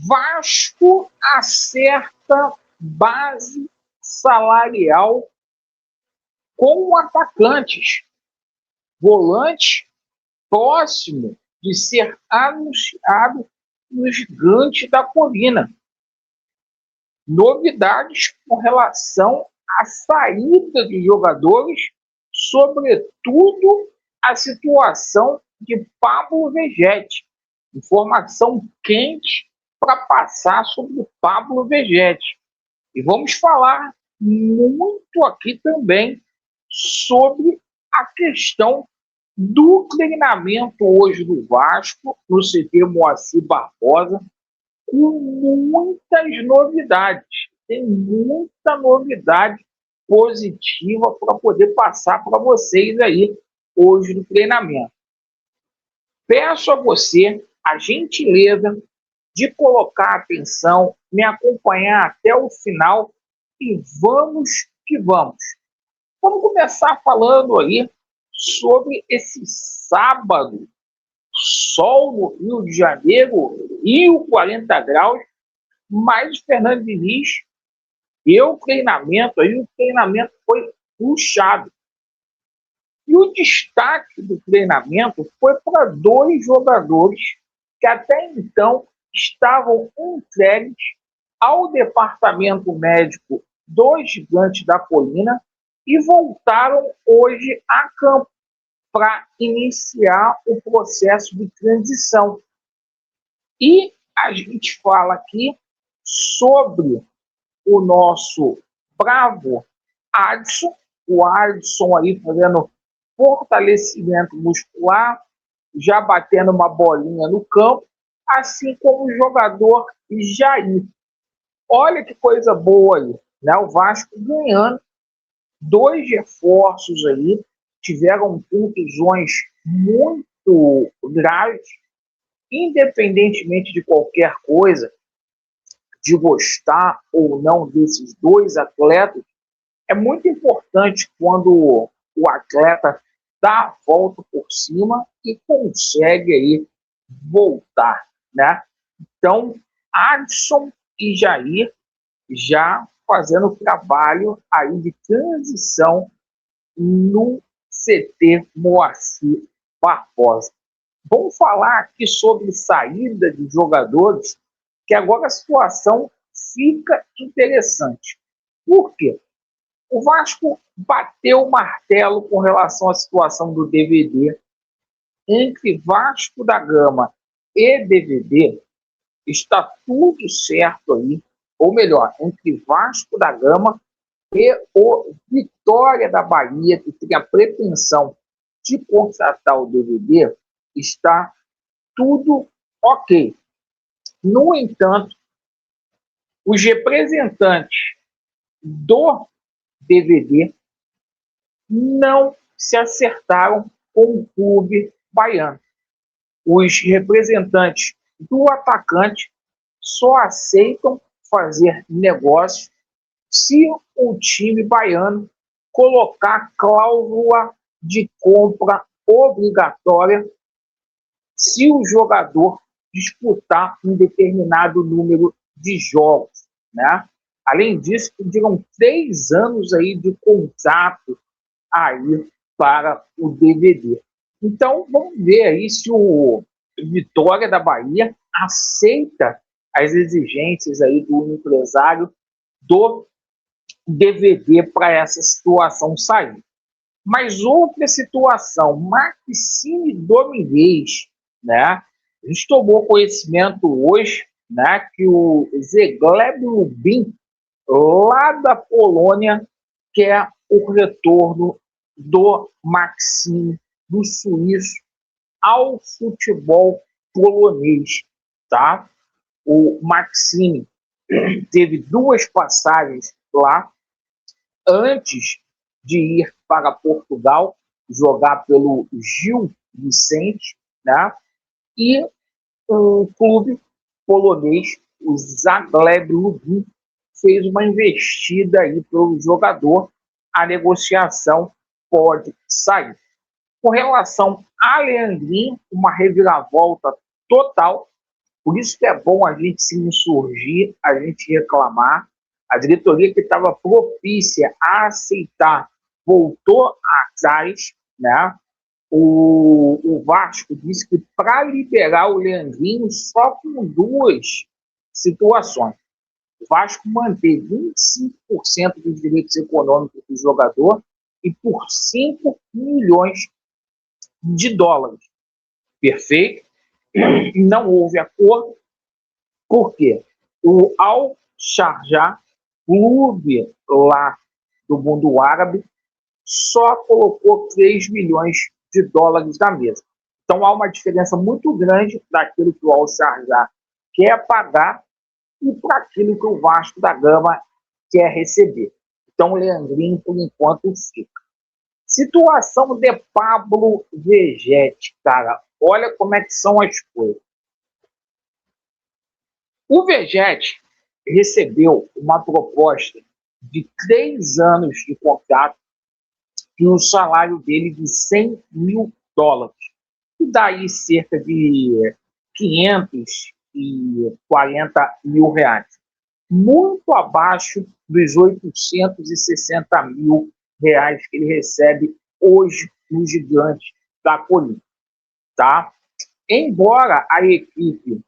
Vasco acerta base salarial com atacantes, volante próximo de ser anunciado no Gigante da Colina. Novidades com relação à saída de jogadores, sobretudo a situação de Pablo Vegetti. Informação quente para passar sobre o Pablo Vegetti. E vamos falar muito aqui também sobre a questão do treinamento hoje do Vasco, no CT Moacir Barbosa, com muitas novidades. Tem muita novidade positiva para poder passar para vocês aí hoje no treinamento. Peço a você a gentileza de colocar atenção, me acompanhar até o final e vamos que vamos. Vamos começar falando aí sobre esse sábado, sol no Rio de Janeiro, Rio 40 graus, mas Fernando Diniz deu o treinamento foi puxado. E o destaque do treinamento foi para dois jogadores que até então estavam entregues ao departamento médico do Gigante da Colina e voltaram hoje a campo para iniciar o processo de transição. E a gente fala aqui sobre o nosso bravo Adson, o Adson aí fazendo fortalecimento muscular, já batendo uma bolinha no campo, assim como o jogador Jair. Olha que coisa boa aí, né? O Vasco ganhando dois reforços aí, tiveram contusões muito graves, independentemente de qualquer coisa, de gostar ou não desses dois atletas, é muito importante quando o atleta dá a volta por cima e consegue aí voltar, né? Então, Adson e Jair já fazendo o trabalho aí de transição no CT Moacir Barbosa. Vamos falar aqui sobre saída de jogadores, que agora a situação fica interessante. Por quê? O Vasco bateu o martelo com relação à situação do DVD. Entre Vasco da Gama e DVD, está tudo certo aí, ou melhor, entre Vasco da Gama e o Vitória da Bahia, que tem a pretensão de contratar o DVD, está tudo ok. No entanto, os representantes do DVD não se acertaram com o clube baiano. Os representantes do atacante só aceitam fazer negócio se o time baiano colocar cláusula de compra obrigatória se o jogador disputar um determinado número de jogos, né? Além disso, pediram 3 anos aí de contrato aí para o DVD. Então, vamos ver aí se o Vitória da Bahia aceita as exigências aí do empresário do DVD para essa situação sair. Mas outra situação, Maxime Domingues, né? A gente tomou conhecimento hoje, né, que o Zegleb Lubin, lá da Polônia, quer o retorno do Maxime, do suíço, ao futebol polonês, tá? O Maxime teve 2 passagens lá antes de ir para Portugal jogar pelo Gil Vicente, né? E o clube polonês, o Zagreb Lubin, fez uma investida aí pelo jogador. A negociação pode sair. Com relação a Leandrinho, uma reviravolta total. Por isso que é bom a gente se insurgir, a gente reclamar. A diretoria que estava propícia a aceitar voltou atrás, né? O Vasco disse que para liberar o Leandrinho só com duas situações. O Vasco manteve 25% dos direitos econômicos do jogador e por 5 milhões de dólares. Perfeito? Não houve acordo. Por quê? O Al-Sharjah, clube lá do mundo árabe, só colocou 3 milhões de dólares na mesa. Então há uma diferença muito grande daquilo que o Al-Sharjah quer pagar e para aquilo que o Vasco da Gama quer receber. Então o Leandrinho, por enquanto, fica. Situação de Pablo Vegete, cara. Olha como é que são as coisas. O Vegete recebeu uma proposta de 3 anos de contrato e um salário dele de 100 mil dólares. E daí cerca de 540 mil reais. Muito abaixo dos 860 mil reais que ele recebe hoje no Gigante da Colina. Tá? Embora a equipe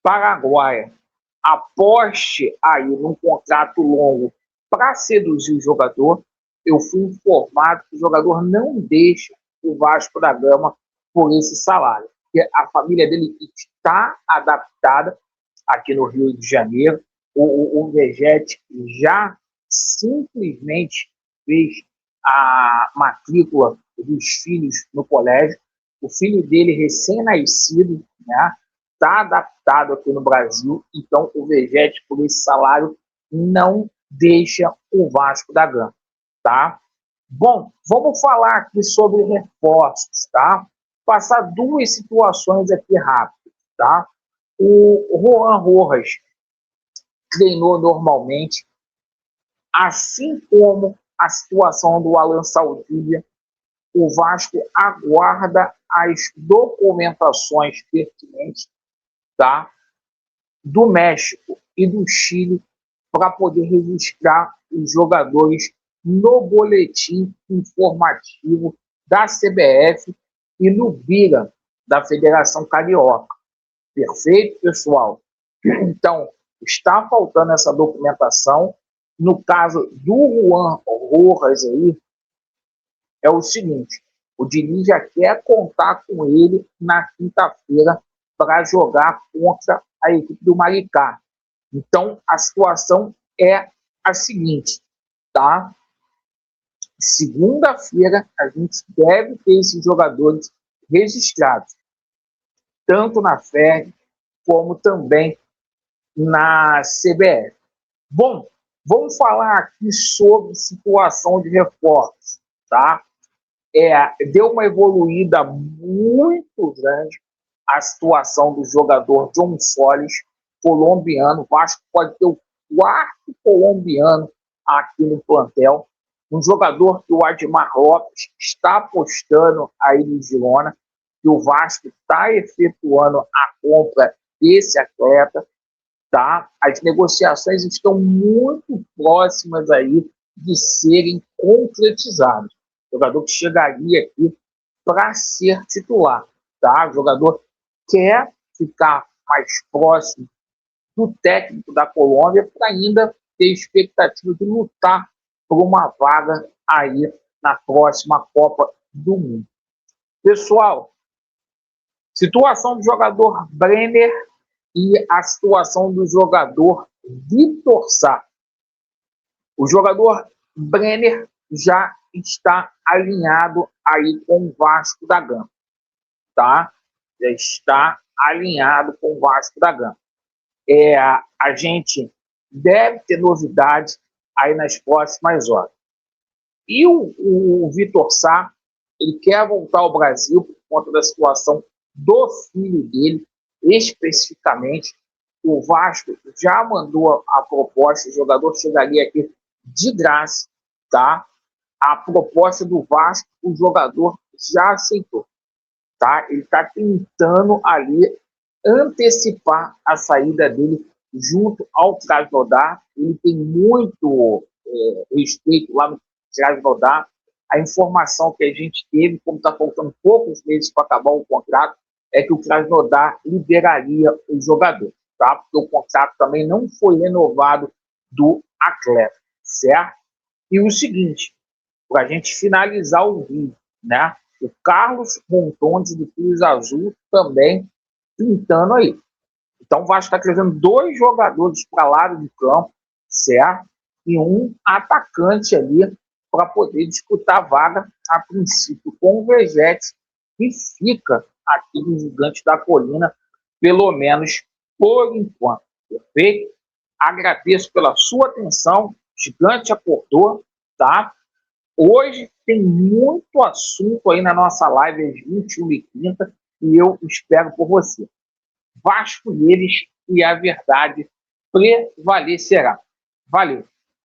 paraguaia aposte aí num contrato longo para seduzir o jogador, eu fui informado que o jogador não deixa o Vasco da Gama por esse salário. Porque a família dele está adaptada aqui no Rio de Janeiro. O Vegete já simplesmente fez a matrícula dos filhos no colégio. O filho dele, recém-nascido, né, está adaptado aqui no Brasil. Então, o Vegete, por esse salário, não deixa o Vasco da Gama. Tá? Bom, vamos falar aqui sobre reforços, tá? Passar duas situações aqui rápido, tá? O Juan Rojas treinou normalmente, assim como a situação do Alan Saldivia. O Vasco aguarda as documentações pertinentes, tá, do México e do Chile para poder registrar os jogadores no boletim informativo da CBF e no BIRA, da Federação Carioca. Perfeito, pessoal? Então, está faltando essa documentação. No caso do Juan Rojas aí, é o seguinte, o Diniz já quer contar com ele na quinta-feira para jogar contra a equipe do Maricá. Então, a situação é a seguinte, tá? Segunda-feira, a gente deve ter esses jogadores registrados, tanto na FERJ como também na CBF. Bom, vamos falar aqui sobre situação de reforços, tá? Deu uma evoluída muito grande a situação do jogador John Solis, colombiano. O Vasco pode ter o quarto colombiano aqui no plantel. Um jogador que o Admar Lopes está apostando aí no Girona, que o Vasco está efetuando a compra desse atleta. Tá? As negociações estão muito próximas aí de serem concretizadas. O jogador que chegaria aqui para ser titular. Tá? O jogador quer ficar mais próximo do técnico da Colômbia para ainda ter expectativa de lutar por uma vaga aí na próxima Copa do Mundo. Pessoal, situação do jogador Brenner e a situação do jogador Vitor Sá. O jogador Brenner já está alinhado aí com o Vasco da Gama, tá? Já está alinhado com o Vasco da Gama. A gente deve ter novidades aí nas próximas horas. E o Vitor Sá, ele quer voltar ao Brasil por conta da situação do filho dele, especificamente. O Vasco já mandou a proposta, o jogador chegaria aqui de graça, tá? A proposta do Vasco, o jogador já aceitou, tá? Ele está tentando ali antecipar a saída dele junto ao Krasnodar. Ele tem muito respeito lá no Krasnodar. A informação que a gente teve, como está faltando poucos meses para acabar o contrato, é que o Krasnodar liberaria o jogador, tá? Porque o contrato também não foi renovado do atleta, certo? E o seguinte, para a gente finalizar o vídeo, né? O Carlos Montondes do Cruz Azul também pintando aí. Então o Vasco está trazendo 2 jogadores para lado do campo, certo? E um atacante ali para poder disputar a vaga, a princípio, com o Vegete, que fica aqui no Gigante da Colina, pelo menos por enquanto. Perfeito? Agradeço pela sua atenção. O Gigante acordou, tá? Hoje tem muito assunto aí na nossa live às 21h30 e eu espero por você. Vasco neles e a verdade prevalecerá. Valeu!